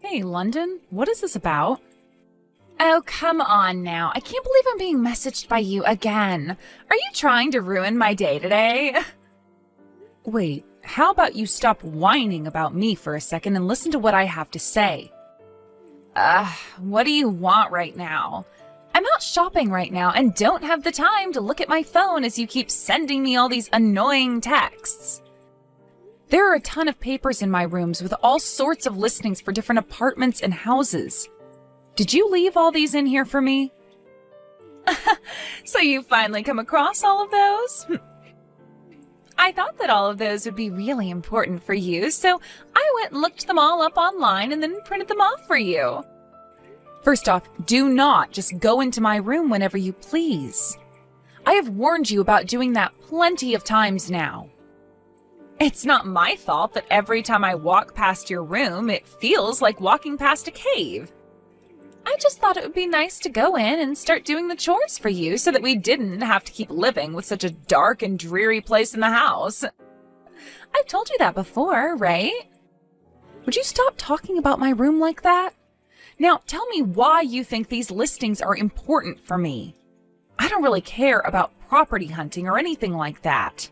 Hey, London, what is this about? Oh, come on now. I can't believe I'm being messaged by you again. Are you trying to ruin my day today? Wait, how about you stop whining about me for a second and listen to what I have to say? What do you want right now? I'm out shopping right now and don't have the time to look at my phone as you keep sending me all these annoying texts. There are a ton of papers in my rooms with all sorts of listings for different apartments and houses. Did you leave all these in here for me? So you finally come across all of those? I thought that all of those would be really important for you, so I went and looked them all up online and then printed them off for you. First off, do not just go into my room whenever you please. I have warned you about doing that plenty of times now. It's not my fault that every time I walk past your room, it feels like walking past a cave. I just thought it would be nice to go in and start doing the chores for you so that we didn't have to keep living with such a dark and dreary place in the house. I've told you that before, right? Would you stop talking about my room like that? Now, tell me why you think these listings are important for me. I don't really care about property hunting or anything like that.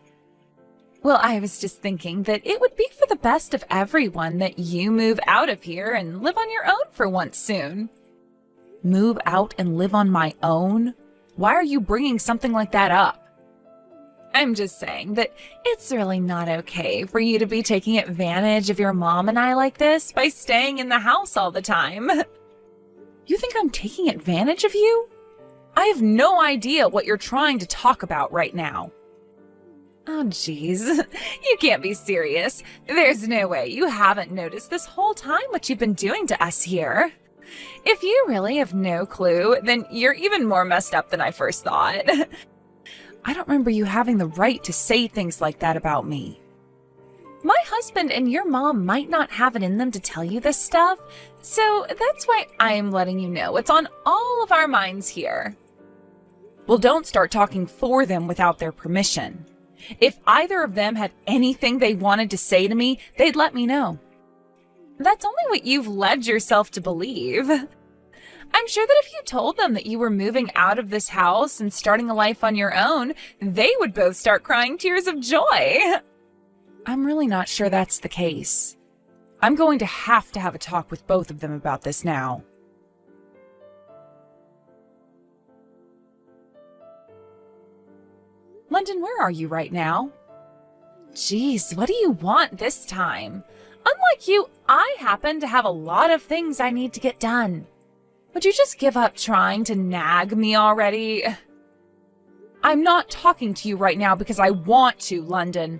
Well, I was just thinking that it would be for the best of everyone that you move out of here and live on your own for once soon. Move out and live on my own? Why are you bringing something like that up? I'm just saying that it's really not okay for you to be taking advantage of your mom and I like this by staying in the house all the time. You think I'm taking advantage of you? I have no idea what you're trying to talk about right now. Oh, geez. You can't be serious. There's no way you haven't noticed this whole time what you've been doing to us here. If you really have no clue, then you're even more messed up than I first thought. I don't remember you having the right to say things like that about me. My husband and your mom might not have it in them to tell you this stuff, so that's why I'm letting you know it's on all of our minds here. Well, don't start talking for them without their permission. If either of them had anything they wanted to say to me, they'd let me know. That's only what you've led yourself to believe. I'm sure that if you told them that you were moving out of this house and starting a life on your own, they would both start crying tears of joy. I'm really not sure that's the case. I'm going to have a talk with both of them about this now. London, where are you right now? Jeez, what do you want this time? Unlike you, I happen to have a lot of things I need to get done. Would you just give up trying to nag me already? I'm not talking to you right now because I want to, London.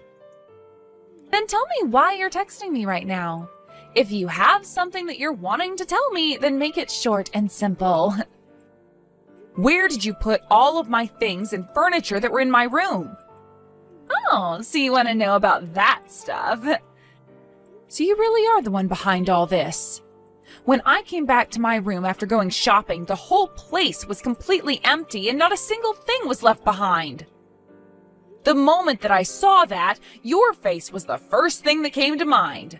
Then tell me why you're texting me right now. If you have something that you're wanting to tell me, then make it short and simple. Where did you put all of my things and furniture that were in my room? Oh, so you want to know about that stuff. So you really are the one behind all this. When I came back to my room after going shopping, the whole place was completely empty and not a single thing was left behind. The moment that I saw that, your face was the first thing that came to mind.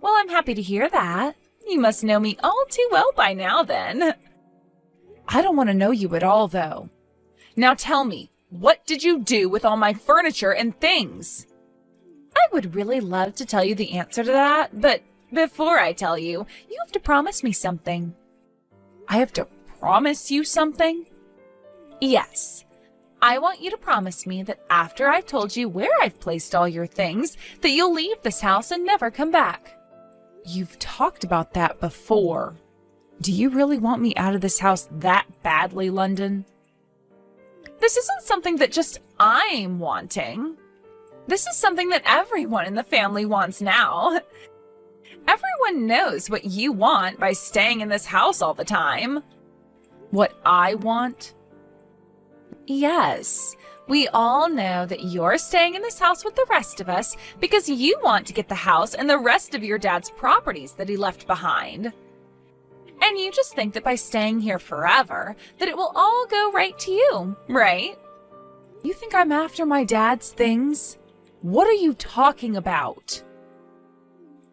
Well, I'm happy to hear that. You must know me all too well by now, then. I don't want to know you at all, though. Now tell me, what did you do with all my furniture and things? I would really love to tell you the answer to that, but before I tell you, you have to promise me something. I have to promise you something? Yes. I want you to promise me that after I've told you where I've placed all your things, that you'll leave this house and never come back. You've talked about that before. Do you really want me out of this house that badly, London? This isn't something that just I'm wanting. This is something that everyone in the family wants now. Everyone knows what you want by staying in this house all the time. What I want? Yes, we all know that you're staying in this house with the rest of us because you want to get the house and the rest of your dad's properties that he left behind. And you just think that by staying here forever, that it will all go right to you, right? You think I'm after my dad's things? What are you talking about?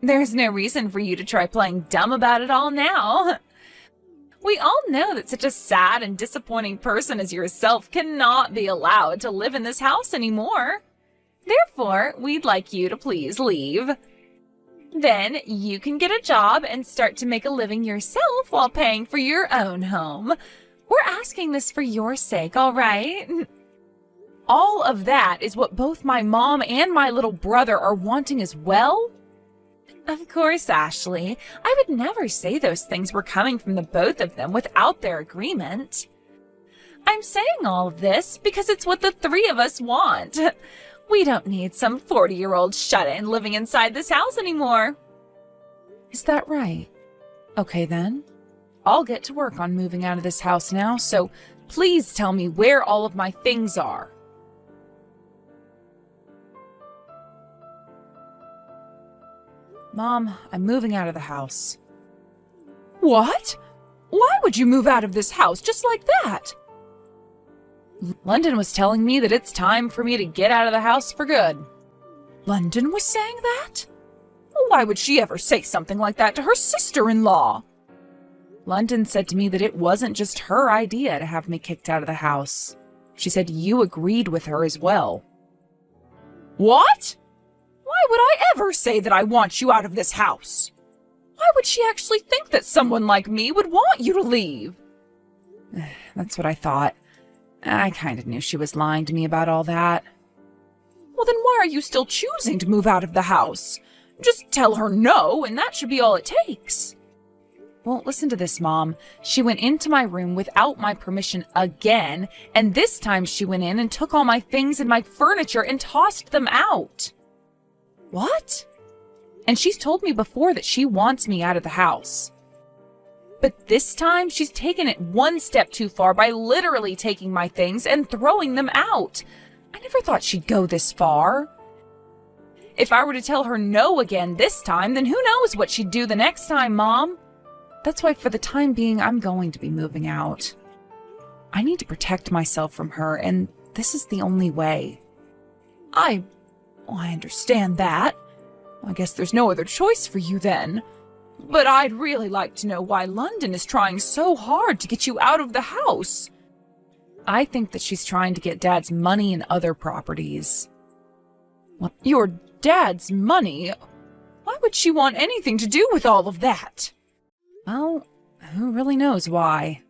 There's no reason for you to try playing dumb about it all now. We all know that such a sad and disappointing person as yourself cannot be allowed to live in this house anymore. Therefore, we'd like you to please leave. Then you can get a job and start to make a living yourself while paying for your own home. We're asking this for your sake, all right? All of that is what both my mom and my little brother are wanting as well? Of course, Ashley. I would never say those things were coming from the both of them without their agreement. I'm saying all of this because it's what the three of us want. We don't need some 40-year-old shut-in living inside this house anymore. Is that right? Okay then. I'll get to work on moving out of this house now, so please tell me where all of my things are. Mom, I'm moving out of the house. What? Why would you move out of this house just like that? London was telling me that it's time for me to get out of the house for good. London was saying that? Why would she ever say something like that to her sister-in-law? London said to me that it wasn't just her idea to have me kicked out of the house. She said you agreed with her as well. What? Why would I ever say that I want you out of this house? Why would she actually think that someone like me would want you to leave? That's what I thought. I kind of knew she was lying to me about all that. Well, then why are you still choosing to move out of the house? Just tell her no, and that should be all it takes. Well, listen to this, Mom. She went into my room without my permission again, and this time she went in and took all my things and my furniture and tossed them out. What? And she's told me before that she wants me out of the house. But this time, she's taken it one step too far by literally taking my things and throwing them out. I never thought she'd go this far. If I were to tell her no again this time, then who knows what she'd do the next time, Mom? That's why for the time being, I'm going to be moving out. I need to protect myself from her, and this is the only way. I understand that. I guess there's no other choice for you then. But I'd really like to know why London is trying so hard to get you out of the house. I think that she's trying to get Dad's money and other properties. What, your dad's money? Why would she want anything to do with all of that? Well, who really knows why?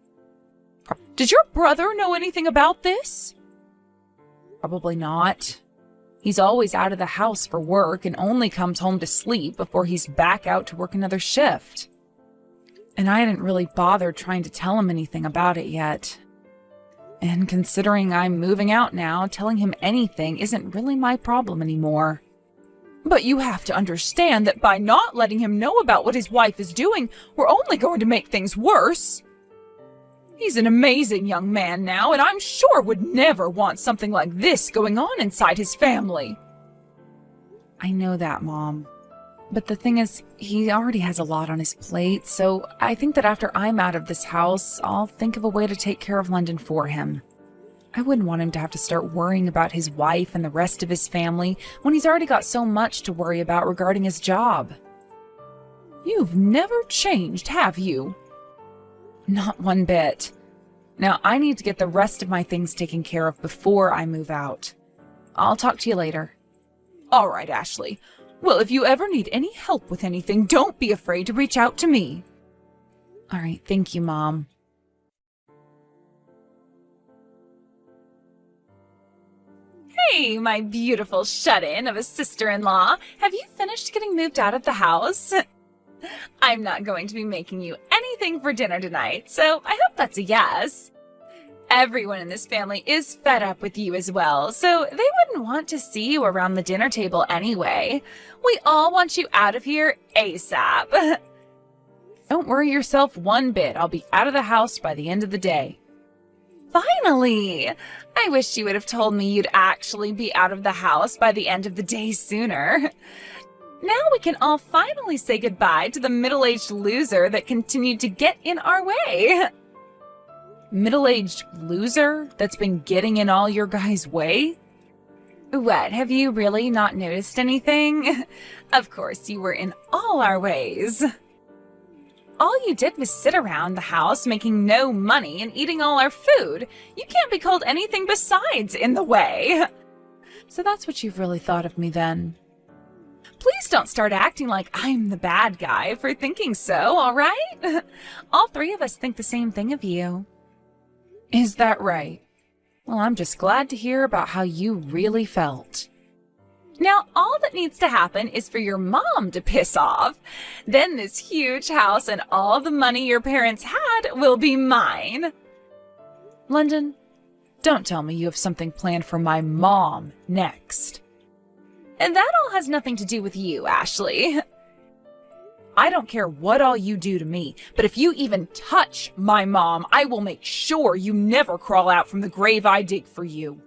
Did your brother know anything about this? Probably not. He's always out of the house for work and only comes home to sleep before he's back out to work another shift. And I hadn't really bothered trying to tell him anything about it yet. And considering I'm moving out now, telling him anything isn't really my problem anymore. But you have to understand that by not letting him know about what his wife is doing, we're only going to make things worse. He's an amazing young man now, and I'm sure would never want something like this going on inside his family. I know that, Mom. But the thing is, he already has a lot on his plate, so I think that after I'm out of this house, I'll think of a way to take care of London for him. I wouldn't want him to have to start worrying about his wife and the rest of his family when he's already got so much to worry about regarding his job. You've never changed, have you? Not one bit. Now, I need to get the rest of my things taken care of before I move out. I'll talk to you later. All right, Ashley. Well, if you ever need any help with anything, don't be afraid to reach out to me. All right, thank you, Mom. Hey, my beautiful shut-in of a sister-in-law. Have you finished getting moved out of the house? I'm not going to be making you anything for dinner tonight, so I hope that's a yes. Everyone in this family is fed up with you as well, so they wouldn't want to see you around the dinner table anyway. We all want you out of here ASAP. Don't worry yourself one bit. I'll be out of the house by the end of the day. Finally! I wish you would have told me you'd actually be out of the house by the end of the day sooner. Now we can all finally say goodbye to the middle-aged loser that continued to get in our way. Middle-aged loser that's been getting in all your guys' way? What, have you really not noticed anything? Of course, you were in all our ways. All you did was sit around the house making no money and eating all our food. You can't be called anything besides in the way. So that's what you've really thought of me then. Please don't start acting like I'm the bad guy for thinking so, all right? All three of us think the same thing of you. Is that right? Well, I'm just glad to hear about how you really felt. Now, all that needs to happen is for your mom to piss off. Then this huge house and all the money your parents had will be mine. London, don't tell me you have something planned for my mom next. And that all has nothing to do with you, Ashley. I don't care what all you do to me, but if you even touch my mom, I will make sure you never crawl out from the grave I dig for you.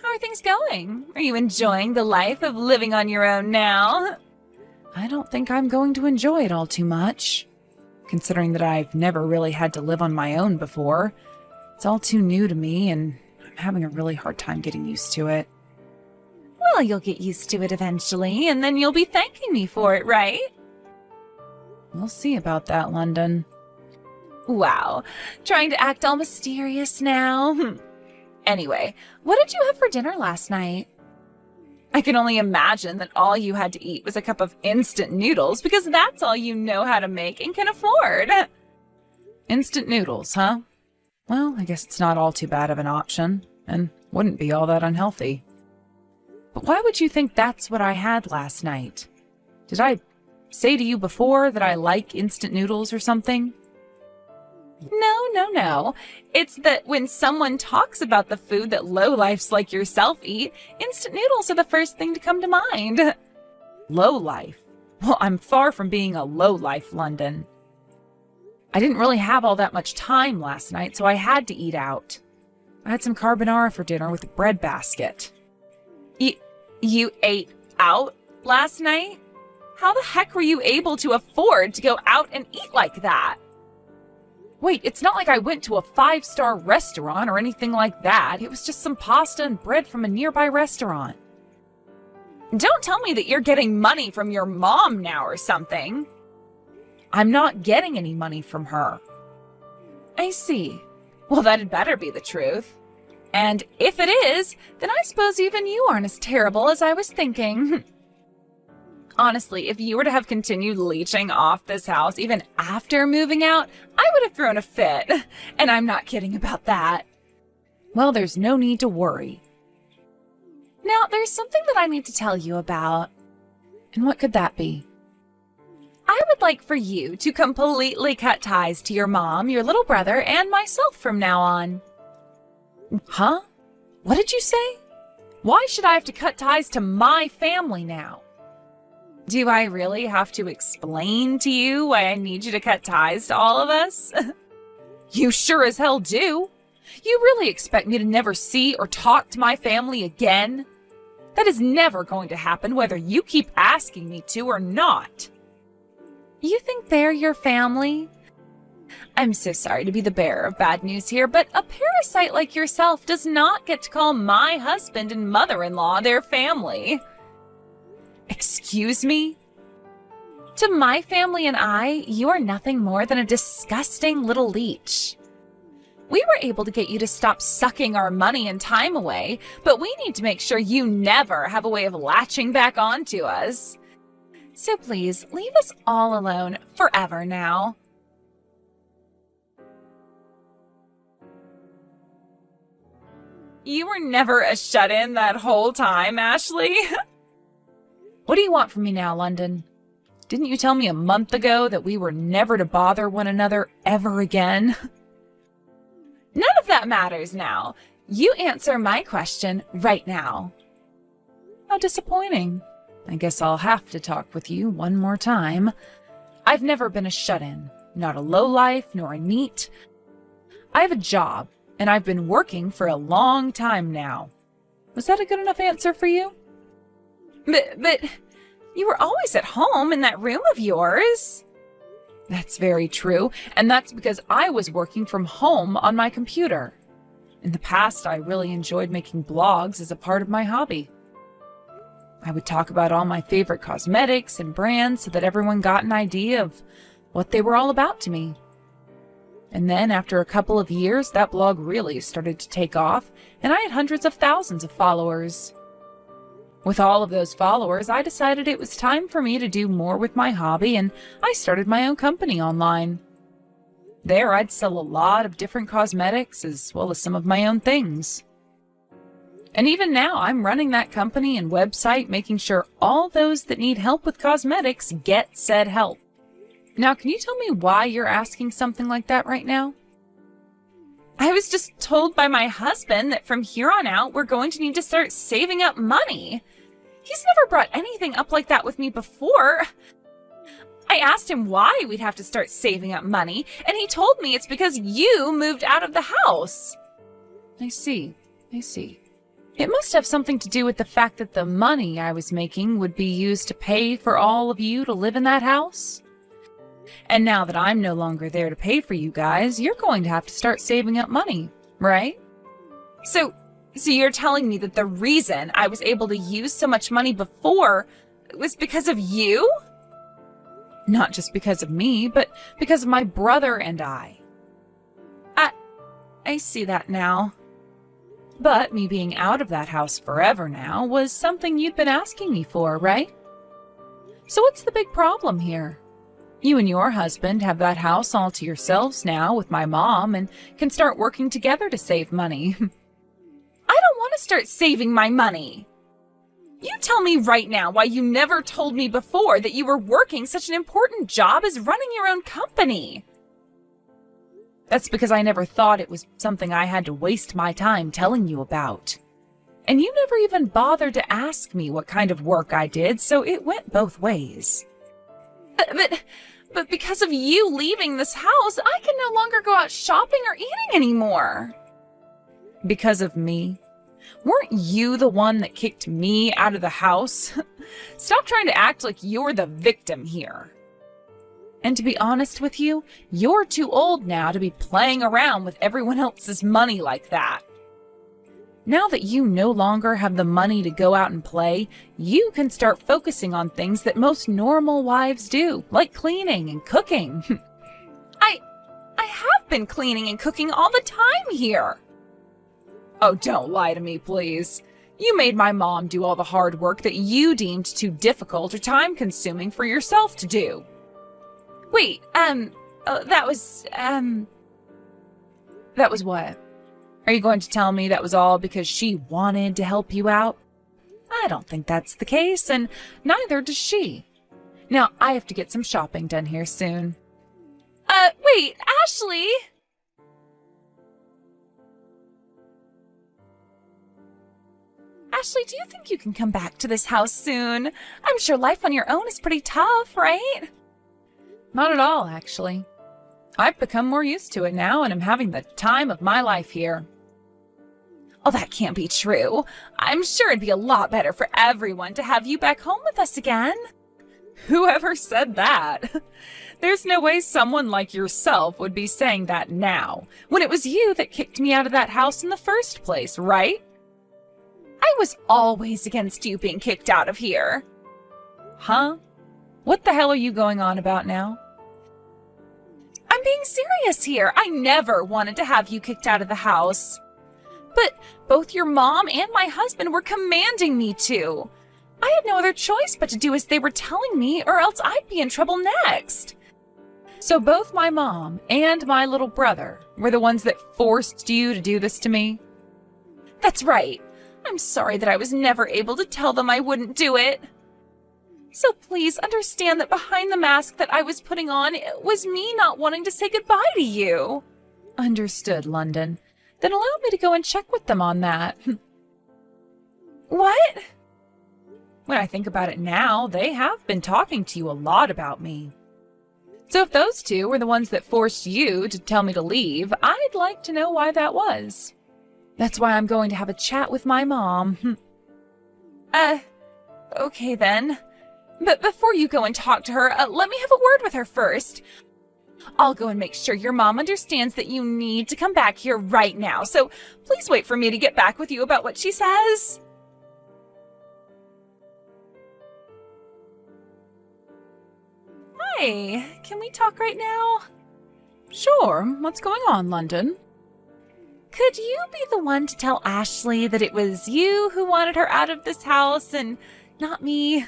How are things going? Are you enjoying the life of living on your own now? I don't think I'm going to enjoy it all too much, considering that I've never really had to live on my own before. It's all too new to me, and I'm having a really hard time getting used to it. Well, you'll get used to it eventually, and then you'll be thanking me for it, right? We'll see about that, London. Wow, trying to act all mysterious now. Anyway, what did you have for dinner last night? I can only imagine that all you had to eat was a cup of instant noodles, because that's all you know how to make and can afford. Instant noodles, huh? Well, I guess it's not all too bad of an option, and wouldn't be all that unhealthy. But why would you think that's what I had last night? Did I say to you before that I like instant noodles or something? No. It's that when someone talks about the food that lowlifes like yourself eat, instant noodles are the first thing to come to mind. Lowlife? Well, I'm far from being a lowlife, London. I didn't really have all that much time last night, so I had to eat out. I had some carbonara for dinner with a bread basket. You ate out last night? How the heck were you able to afford to go out and eat like that? Wait, it's not like I went to a 5-star restaurant or anything like that. It was just some pasta and bread from a nearby restaurant. Don't tell me that you're getting money from your mom now or something. I'm not getting any money from her. I see. Well, that'd better be the truth. And if it is, then I suppose even you aren't as terrible as I was thinking. Honestly, if you were to have continued leeching off this house even after moving out, I would have thrown a fit. And I'm not kidding about that. Well, there's no need to worry. Now, there's something that I need to tell you about. And what could that be? I would like for you to completely cut ties to your mom, your little brother, and myself from now on. Huh? What did you say? Why should I have to cut ties to my family now? Do I really have to explain to you why I need you to cut ties to all of us? You sure as hell do. You really expect me to never see or talk to my family again? That is never going to happen whether you keep asking me to or not. You think they're your family? I'm so sorry to be the bearer of bad news here, but a parasite like yourself does not get to call my husband and mother-in-law their family. Excuse me? To my family and I, you are nothing more than a disgusting little leech. We were able to get you to stop sucking our money and time away, but we need to make sure you never have a way of latching back onto us. So please, leave us all alone forever now. You were never a shut-in that whole time, Ashley. What do you want from me now, London? Didn't you tell me a month ago that we were never to bother one another ever again? None of that matters now. You answer my question right now. How disappointing. I guess I'll have to talk with you one more time. I've never been a shut-in, not a lowlife nor a neat. I have a job, and I've been working for a long time now. Was that a good enough answer for you? But you were always at home in that room of yours. That's very true, and that's because I was working from home on my computer. In the past, I really enjoyed making blogs as a part of my hobby. I would talk about all my favorite cosmetics and brands so that everyone got an idea of what they were all about to me. And then after a couple of years, that blog really started to take off, and I had hundreds of thousands of followers. With all of those followers, I decided it was time for me to do more with my hobby, and I started my own company online. There, I'd sell a lot of different cosmetics as well as some of my own things. And even now, I'm running that company and website, making sure all those that need help with cosmetics get said help. Now, can you tell me why you're asking something like that right now? I was just told by my husband that from here on out, we're going to need to start saving up money. He's never brought anything up like that with me before. I asked him why we'd have to start saving up money, and he told me it's because you moved out of the house. I see. It must have something to do with the fact that the money I was making would be used to pay for all of you to live in that house. And now that I'm no longer there to pay for you guys, you're going to have to start saving up money, right? So you're telling me that the reason I was able to use so much money before was because of you? Not just because of me, but because of my brother and I. I see that now. But me being out of that house forever now was something you'd been asking me for, right? So what's the big problem here? You and your husband have that house all to yourselves now with my mom and can start working together to save money. I don't want to start saving my money. You tell me right now why you never told me before that you were working such an important job as running your own company. That's because I never thought it was something I had to waste my time telling you about. And you never even bothered to ask me what kind of work I did, so it went both ways. But because of you leaving this house, I can no longer go out shopping or eating anymore. Because of me? Weren't you the one that kicked me out of the house? Stop trying to act like you're the victim here. And to be honest with you, you're too old now to be playing around with everyone else's money like that. Now that you no longer have the money to go out and play, you can start focusing on things that most normal wives do, like cleaning and cooking. I have been cleaning and cooking all the time here. Oh, don't lie to me, please. You made my mom do all the hard work that you deemed too difficult or time-consuming for yourself to do. Wait, that was what? Are you going to tell me that was all because she wanted to help you out? I don't think that's the case, and neither does she. Now, I have to get some shopping done here soon. Wait, Ashley! Ashley, do you think you can come back to this house soon? I'm sure life on your own is pretty tough, right? Not at all, actually. I've become more used to it now, and I'm having the time of my life here. Oh, that can't be true. I'm sure it'd be a lot better for everyone to have you back home with us again. Whoever said that? There's no way someone like yourself would be saying that now, when it was you that kicked me out of that house in the first place, right? I was always against you being kicked out of here. Huh? What the hell are you going on about now? I'm being serious here. I never wanted to have you kicked out of the house. But both your mom and my husband were commanding me to. I had no other choice but to do as they were telling me, or else I'd be in trouble next. So both my mom and my little brother were the ones that forced you to do this to me? That's right. I'm sorry that I was never able to tell them I wouldn't do it. So please understand that behind the mask that I was putting on, it was me not wanting to say goodbye to you. Understood, London. Then allow me to go and check with them on that. What? When I think about it now, they have been talking to you a lot about me. So if those two were the ones that forced you to tell me to leave, I'd like to know why that was. That's why I'm going to have a chat with my mom. Okay then. But before you go and talk to her, let me have a word with her first. I'll go and make sure your mom understands that you need to come back here right now, so please wait for me to get back with you about what she says. Hi, can we talk right now? Sure, what's going on, London? Could you be the one to tell Ashley that it was you who wanted her out of this house and not me?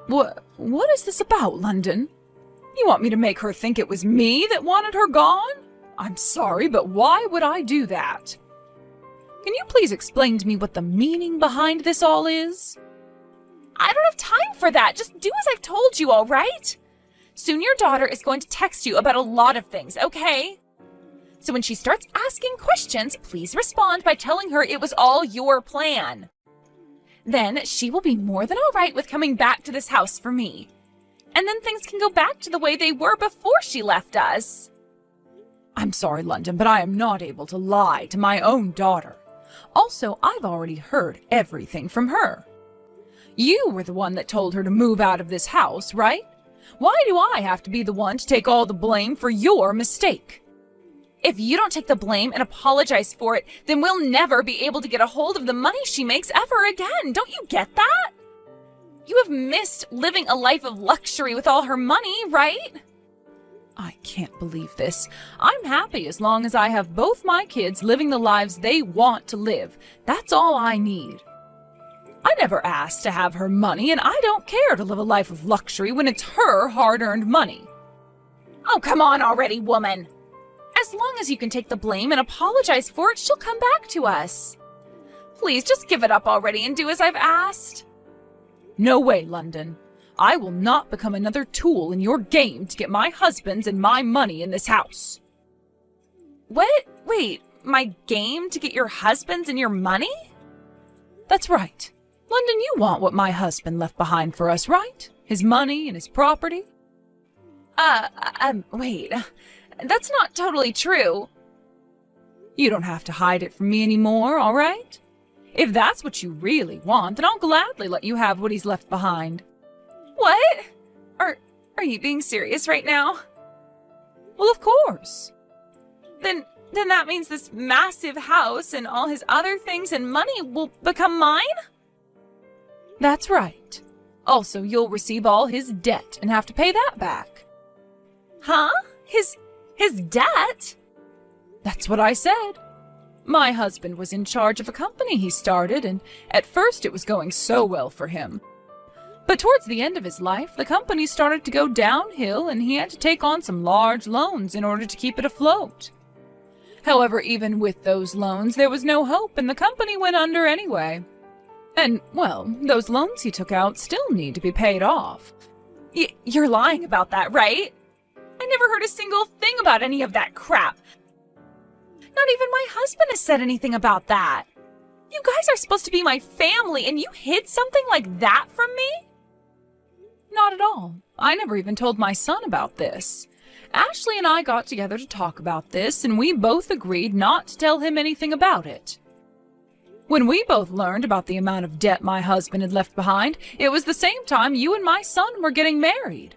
What is this about, London? You want me to make her think it was me that wanted her gone? I'm sorry, but why would I do that? Can you please explain to me what the meaning behind this all is? I don't have time for that. Just do as I've told you, all right? Soon your daughter is going to text you about a lot of things, okay? So when she starts asking questions, please respond by telling her it was all your plan. Then she will be more than all right with coming back to this house for me. And then things can go back to the way they were before she left us. I'm sorry, London, but I am not able to lie to my own daughter. Also, I've already heard everything from her. You were the one that told her to move out of this house, right? Why do I have to be the one to take all the blame for your mistake? If you don't take the blame and apologize for it, then we'll never be able to get a hold of the money she makes ever again. Don't you get that? You have missed living a life of luxury with all her money, right? I can't believe this. I'm happy as long as I have both my kids living the lives they want to live. That's all I need. I never asked to have her money, and I don't care to live a life of luxury when it's her hard-earned money. Oh, come on already, woman. As long as you can take the blame and apologize for it, she'll come back to us. Please, just give it up already and do as I've asked. No way, London. I will not become another tool in your game to get my husband's and my money in this house. What? Wait, my game to get your husband's and your money? That's right. London, you want what my husband left behind for us, right? His money and his property? Wait. That's not totally true. You don't have to hide it from me anymore, all right? If that's what you really want, then I'll gladly let you have what he's left behind. What? Are you being serious right now? Well, of course. Then that means this massive house and all his other things and money will become mine? That's right. Also, you'll receive all his debt and have to pay that back. Huh? His debt? That's what I said. My husband was in charge of a company he started, and at first it was going so well for him. But towards the end of his life, the company started to go downhill, and he had to take on some large loans in order to keep it afloat. However, even with those loans, there was no hope, and the company went under anyway. And, well, those loans he took out still need to be paid off. You're lying about that, right? I never heard a single thing about any of that crap. Not even my husband has said anything about that. You guys are supposed to be my family, and you hid something like that from me? Not at all. I never even told my son about this. Ashley and I got together to talk about this, and we both agreed not to tell him anything about it. When we both learned about the amount of debt my husband had left behind, it was the same time you and my son were getting married.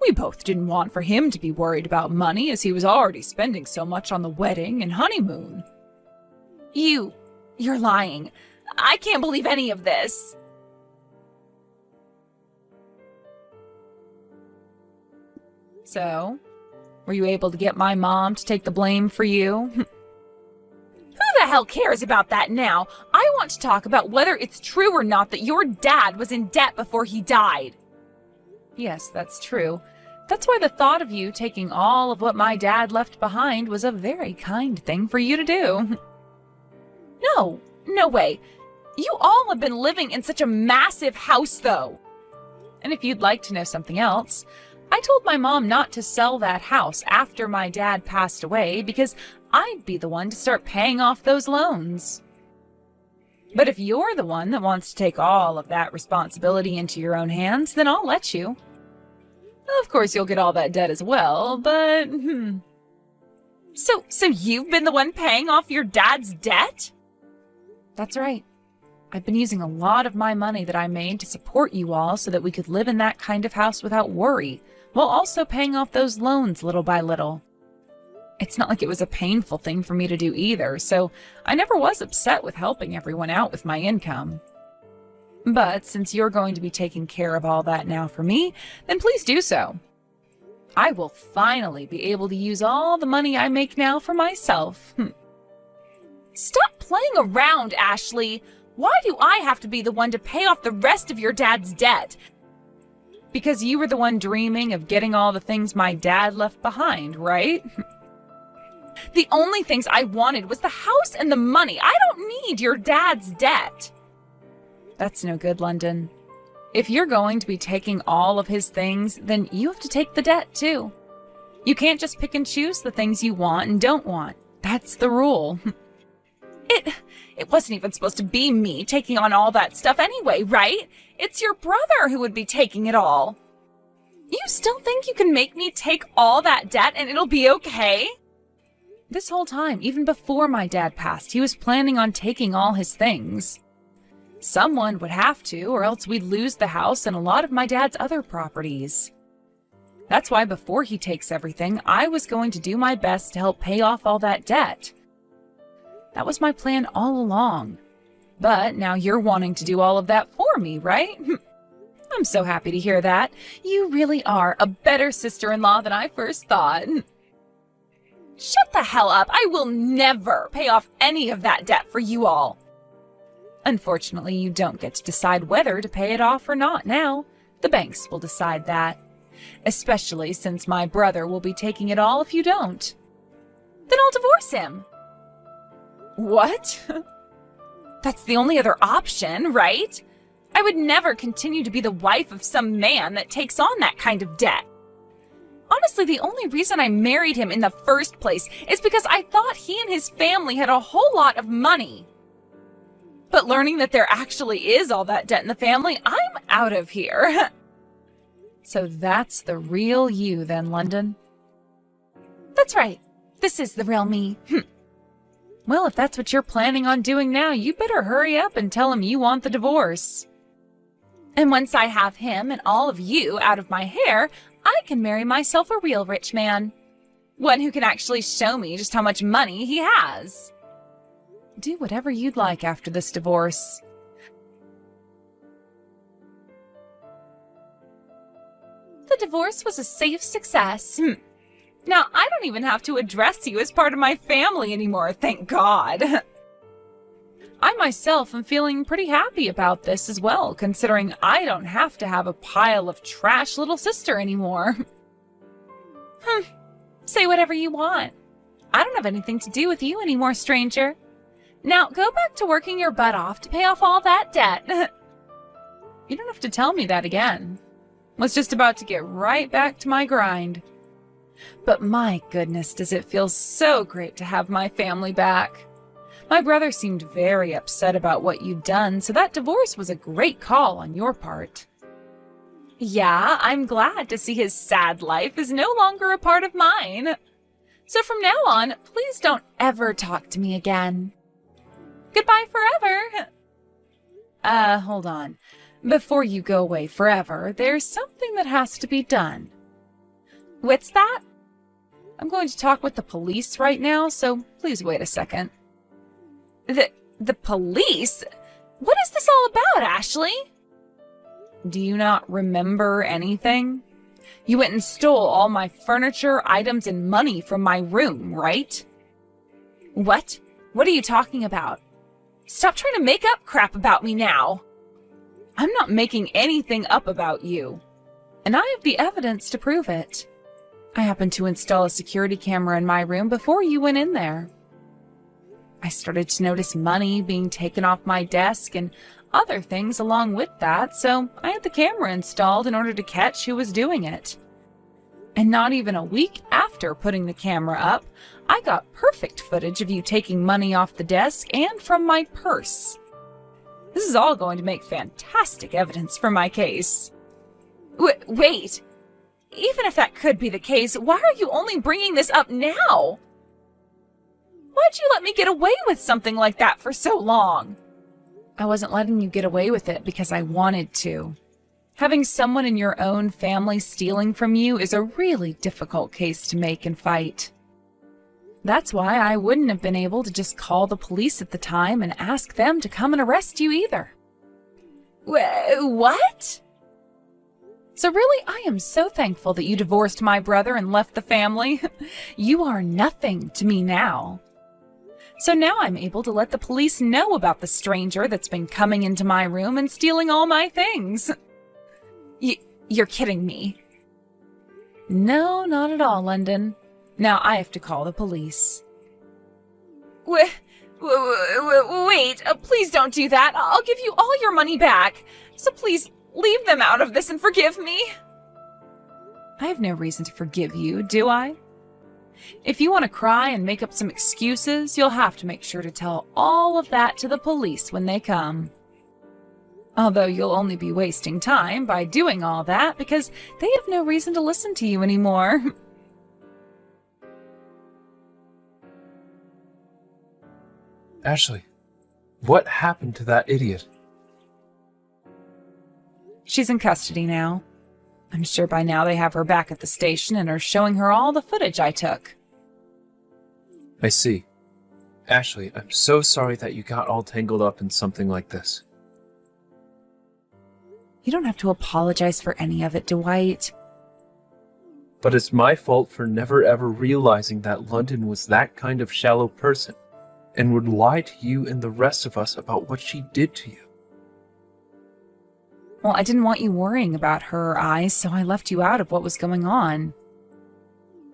We both didn't want for him to be worried about money, as he was already spending so much on the wedding and honeymoon. You're lying. I can't believe any of this. So, were you able to get my mom to take the blame for you? Who the hell cares about that now? I want to talk about whether it's true or not that your dad was in debt before he died. Yes, that's true. That's why the thought of you taking all of what my dad left behind was a very kind thing for you to do. No way. You all have been living in such a massive house, though. And if you'd like to know something else, I told my mom not to sell that house after my dad passed away because I'd be the one to start paying off those loans. But if you're the one that wants to take all of that responsibility into your own hands, then I'll let you. Of course, you'll get all that debt as well, but... So you've been the one paying off your dad's debt? That's right. I've been using a lot of my money that I made to support you all so that we could live in that kind of house without worry, while also paying off those loans little by little. It's not like it was a painful thing for me to do either, so I never was upset with helping everyone out with my income. But since you're going to be taking care of all that now for me, then please do so. I will finally be able to use all the money I make now for myself. Stop playing around, Ashley. Why do I have to be the one to pay off the rest of your dad's debt? Because you were the one dreaming of getting all the things my dad left behind, right? The only things I wanted was the house and the money. I don't need your dad's debt. That's no good, London. If you're going to be taking all of his things, then you have to take the debt too. You can't just pick and choose the things you want and don't want. That's the rule. It wasn't even supposed to be me taking on all that stuff anyway, right? It's your brother who would be taking it all. You still think you can make me take all that debt and it'll be okay? This whole time, even before my dad passed, he was planning on taking all his things. Someone would have to, or else we'd lose the house and a lot of my dad's other properties. That's why before he takes everything, I was going to do my best to help pay off all that debt. That was my plan all along. But now you're wanting to do all of that for me, right? I'm so happy to hear that. You really are a better sister-in-law than I first thought. Shut the hell up. I will never pay off any of that debt for you all. Unfortunately, you don't get to decide whether to pay it off or not now. The banks will decide that. Especially since my brother will be taking it all if you don't. Then I'll divorce him. What? That's the only other option, right? I would never continue to be the wife of some man that takes on that kind of debt. Honestly, the only reason I married him in the first place is because I thought he and his family had a whole lot of money. But learning that there actually is all that debt in the family, I'm out of here. So that's the real you then, London? That's right. This is the real me. Well, if that's what you're planning on doing now, you better hurry up and tell him you want the divorce. And once I have him and all of you out of my hair, I can marry myself a real rich man. One who can actually show me just how much money he has. Do whatever you'd like after this divorce. The divorce was a safe success. Now, I don't even have to address you as part of my family anymore, thank God. I myself am feeling pretty happy about this as well, considering I don't have to have a pile of trash little sister anymore. Say whatever you want. I don't have anything to do with you anymore, stranger. Now, go back to working your butt off to pay off all that debt. You don't have to tell me that again. I was just about to get right back to my grind. But my goodness, does it feel so great to have my family back. My brother seemed very upset about what you'd done, so that divorce was a great call on your part. Yeah, I'm glad to see his sad life is no longer a part of mine. So from now on, please don't ever talk to me again. Goodbye forever. Hold on. Before you go away forever, there's something that has to be done. What's that? I'm going to talk with the police right now, so please wait a second. The police? What is this all about, Ashley? Do you not remember anything? You went and stole all my furniture, items, and money from my room, right? What? What are you talking about? Stop trying to make up crap about me now. I'm not making anything up about you. And I have the evidence to prove it. I happened to install a security camera in my room before you went in there. I started to notice money being taken off my desk and other things along with that, so I had the camera installed in order to catch who was doing it. And not even a week after putting the camera up, I got perfect footage of you taking money off the desk and from my purse. This is all going to make fantastic evidence for my case. Wait. Even if that could be the case, why are you only bringing this up now? Why'd you let me get away with something like that for so long? I wasn't letting you get away with it because I wanted to. Having someone in your own family stealing from you is a really difficult case to make and fight. That's why I wouldn't have been able to just call the police at the time and ask them to come and arrest you either. What? So really, I am so thankful that you divorced my brother and left the family. You are nothing to me now. So now I'm able to let the police know about the stranger that's been coming into my room and stealing all my things. You're kidding me. No, not at all, London. Now I have to call the police. Wait, please don't do that. I'll give you all your money back. So please leave them out of this and forgive me. I have no reason to forgive you, do I? If you want to cry and make up some excuses, you'll have to make sure to tell all of that to the police when they come. Although you'll only be wasting time by doing all that because they have no reason to listen to you anymore. Ashley, what happened to that idiot? She's in custody now. I'm sure by now they have her back at the station and are showing her all the footage I took. I see. Ashley, I'm so sorry that you got all tangled up in something like this. You don't have to apologize for any of it, Dwight. But it's my fault for never ever realizing that London was that kind of shallow person and would lie to you and the rest of us about what she did to you. Well, I didn't want you worrying about her eyes, so I left you out of what was going on.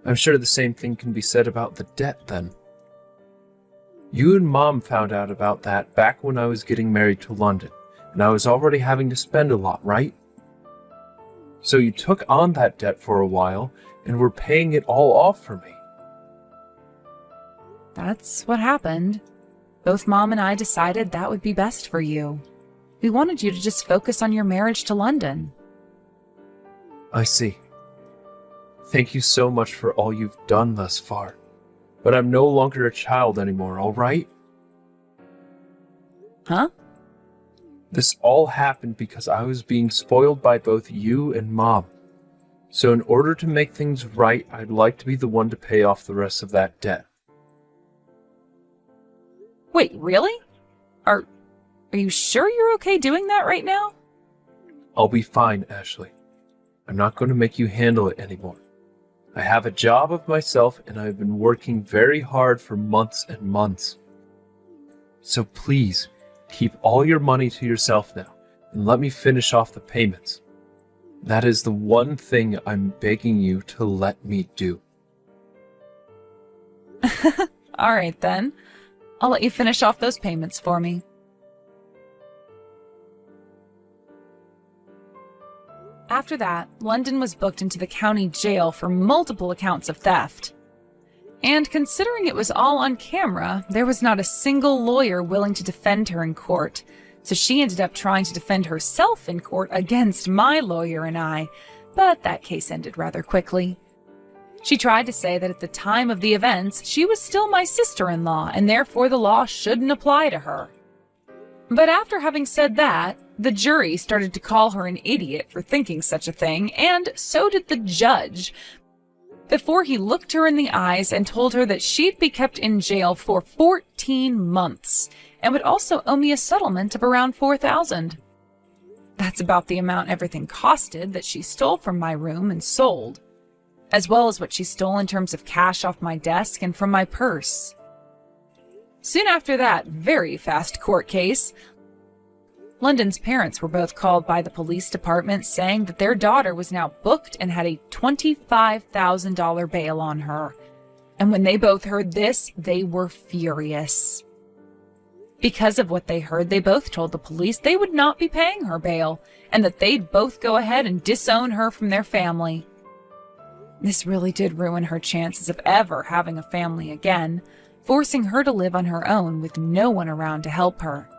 I'm sure the same thing can be said about the debt then. You and Mom found out about that back when I was getting married to London, and I was already having to spend a lot, right? So you took on that debt for a while and were paying it all off for me. That's what happened. Both Mom and I decided that would be best for you. We wanted you to just focus on your marriage to London. I see. Thank you so much for all you've done thus far. But I'm no longer a child anymore, all right? Huh? This all happened because I was being spoiled by both you and Mom. So in order to make things right, I'd like to be the one to pay off the rest of that debt. Wait, really? Are you sure you're okay doing that right now? I'll be fine, Ashley. I'm not going to make you handle it anymore. I have a job of myself and I've been working very hard for months and months. So please, keep all your money to yourself now and let me finish off the payments. That is the one thing I'm begging you to let me do. All right, then. I'll let you finish off those payments for me. After that, London was booked into the county jail for multiple accounts of theft. And considering it was all on camera, there was not a single lawyer willing to defend her in court, so she ended up trying to defend herself in court against my lawyer and I, but that case ended rather quickly. She tried to say that at the time of the events, she was still my sister-in-law, and therefore the law shouldn't apply to her. But after having said that, the jury started to call her an idiot for thinking such a thing, and so did the judge, before he looked her in the eyes and told her that she'd be kept in jail for 14 months, and would also owe me a settlement of around $4,000. That's about the amount everything costed that she stole from my room and sold, as well as what she stole in terms of cash off my desk and from my purse. Soon after that very fast court case, London's parents were both called by the police department saying that their daughter was now booked and had a $25,000 bail on her. And when they both heard this, they were furious. Because of what they heard, they both told the police they would not be paying her bail, and that they'd both go ahead and disown her from their family. This really did ruin her chances of ever having a family again, forcing her to live on her own with no one around to help her.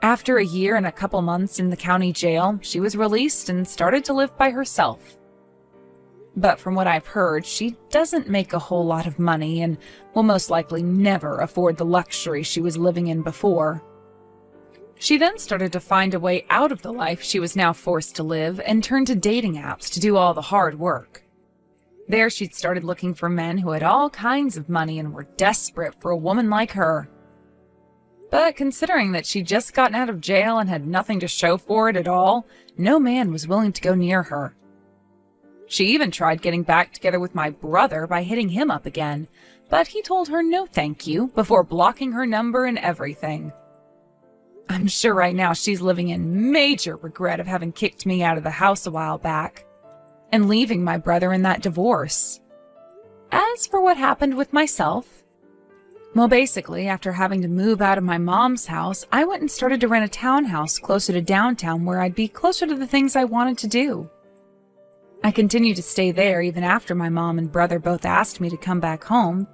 After a year and a couple months in the county jail, she was released and started to live by herself. But from what I've heard, she doesn't make a whole lot of money and will most likely never afford the luxury she was living in before. She then started to find a way out of the life she was now forced to live and turned to dating apps to do all the hard work. There she'd started looking for men who had all kinds of money and were desperate for a woman like her. But considering that she'd just gotten out of jail and had nothing to show for it at all, no man was willing to go near her. She even tried getting back together with my brother by hitting him up again, but he told her no thank you before blocking her number and everything. I'm sure right now she's living in major regret of having kicked me out of the house a while back and leaving my brother in that divorce. As for what happened with myself, well, basically, after having to move out of my mom's house, I went and started to rent a townhouse closer to downtown where I'd be closer to the things I wanted to do. I continued to stay there even after my mom and brother both asked me to come back home,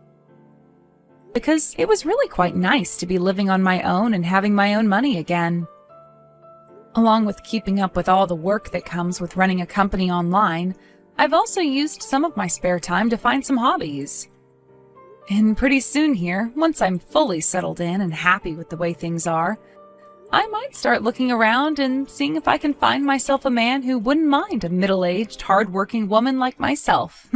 because it was really quite nice to be living on my own and having my own money again. Along with keeping up with all the work that comes with running a company online, I've also used some of my spare time to find some hobbies. And pretty soon here, once I'm fully settled in and happy with the way things are, I might start looking around and seeing if I can find myself a man who wouldn't mind a middle-aged, hard-working woman like myself.